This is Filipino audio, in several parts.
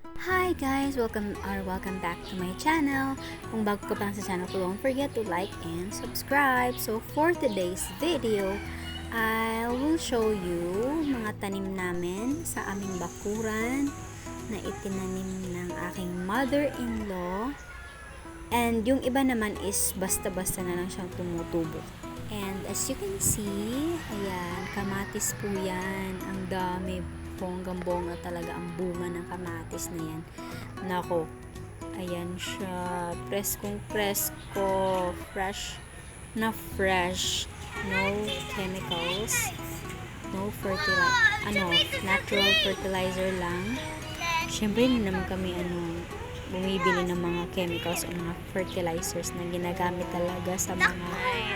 Hi guys! Welcome back to my channel. Kung bago ka pa lang sa channel ko, don't forget to like and subscribe. So for today's video, I will show you mga tanim namin sa aming bakuran na itinanim ng aking mother-in-law. And yung iba naman is basta-basta na lang siyang tumutubo. And as you can see, ayan, kamatis po yan. Ang dami, bonggang-bonga talaga ang bunga ng kamatis na yan. Nako, ayan siya, preskong-presko, fresh na fresh, no chemicals, no natural fertilizer lang. Syempre, hindi naman kami bumibili ng mga chemicals o mga fertilizers na ginagamit talaga sa mga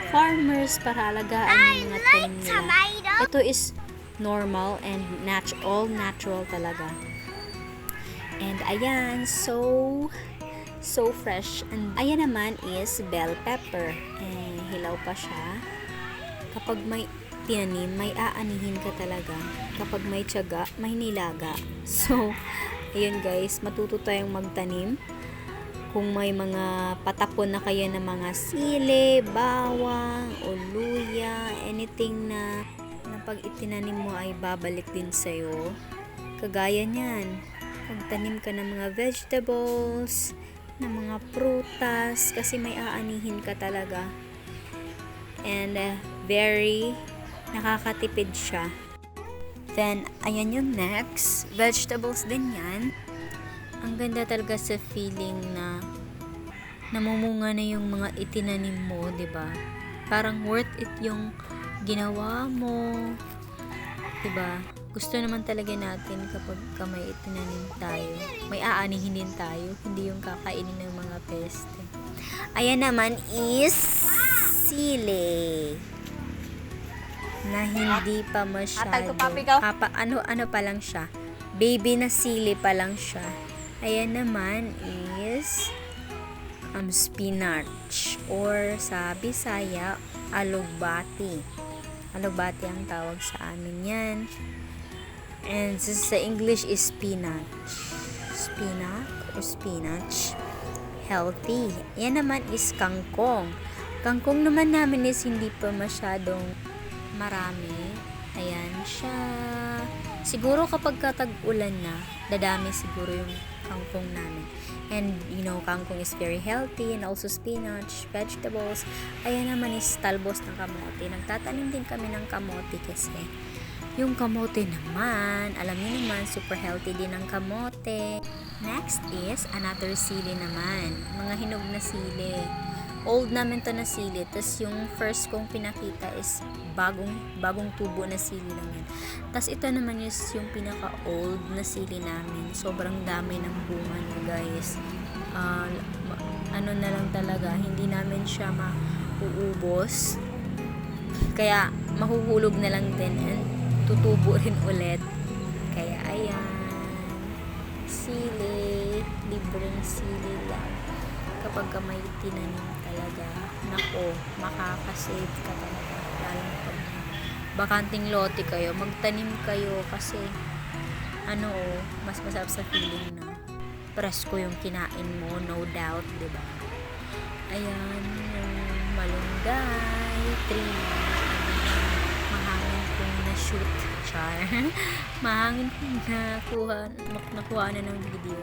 farmers para alagaan yung mga tanim nila. Ito is normal and all natural talaga. And ayan, so fresh. And ayan naman is bell pepper. Hilaw pa siya. Kapag may tinanim, may aanihin ka talaga. Kapag may tiyaga, may nilaga. So, ayun guys, matuto tayong magtanim. Kung may mga patapon na kayo ng mga sili, bawang, o luya, anything na pag itinanim mo ay babalik din sa'yo. Kagaya niyan, pagtanim ka ng mga vegetables, ng mga prutas, kasi may aanihin ka talaga. And very nakakatipid siya. Then, ayan yung next. Vegetables din yan. Ang ganda talaga sa feeling na namumunga na yung mga itinanim mo, 'di ba? Parang worth it yung ginawa mo, 'di ba? Gusto naman talaga natin kapag may itinanim tayo, may aanihin din tayo, hindi yung kakainin ng mga peste. Ayan naman is sili na hindi pa masyado ano pa lang siya, baby na sili pa lang siya. Ayan naman is spinach, or sa Bisaya, alugbati ang tawag sa amin yan. And sa English is spinach, healthy. Yan naman is kangkong naman namin is hindi pa masyadong marami. Ayan siya. Siguro kapag tag-ulan na, dadami siguro yung kangkong namin. And kangkong is very healthy, and also spinach, vegetables. Ayan naman is talbos ng kamote. Nagtatanim din kami ng kamote kasi yung kamote naman, alam niyo naman, super healthy din ang kamote. Next is another sili naman. Mga hinog na sili. Old namin to na sili. Tapos yung first kong pinakita is bagong tubo na sili lang yan. Tapos ito naman is yung pinaka-old na sili namin. Sobrang dami ng bunga niya, guys. Ano na lang talaga, hindi namin siya mauubos. Kaya mahuhulog na lang din and tutubo rin ulit. Kaya ayan, sili, libreng sili lang. Kapag may tinanim talaga, nako, makakasave ka talaga. Lalo pag bakanting lote kayo, magtanim kayo kasi mas masarap sa feeling na presko yung kinain mo, no doubt, diba? Ayan, yung malunggay tree, mahangin kong na-shoot, char. Mahangin kong nakuha na ng video.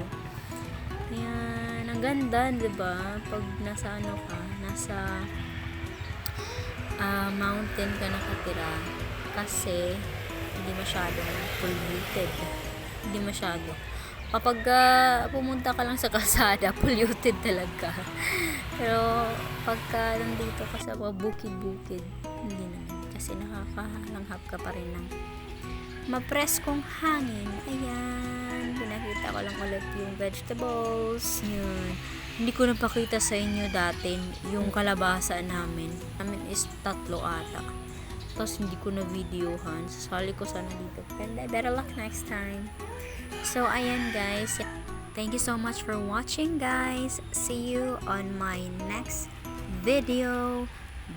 Ayan, ang ganda, diba? Pag nasa mountain ka nakatira, kasi hindi masyadong polluted. Hindi masyado. Kapag pumunta ka lang sa kalsada, polluted talaga. Pero pagka nandito ka sa mga bukid-bukid, hindi naman. Kasi nakakalanghap ka pa rin ng mapreskong hangin. Ayan, pinakita ko lang ulit yung vegetables. Yun. Hindi ko napakita sa inyo dati yung kalabasa namin. Namin is 3 ata. Tapos hindi ko na videohan. Sasali ko sana dito. And better luck next time. So, ayan guys. Thank you so much for watching, guys. See you on my next video.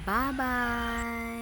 Bye-bye!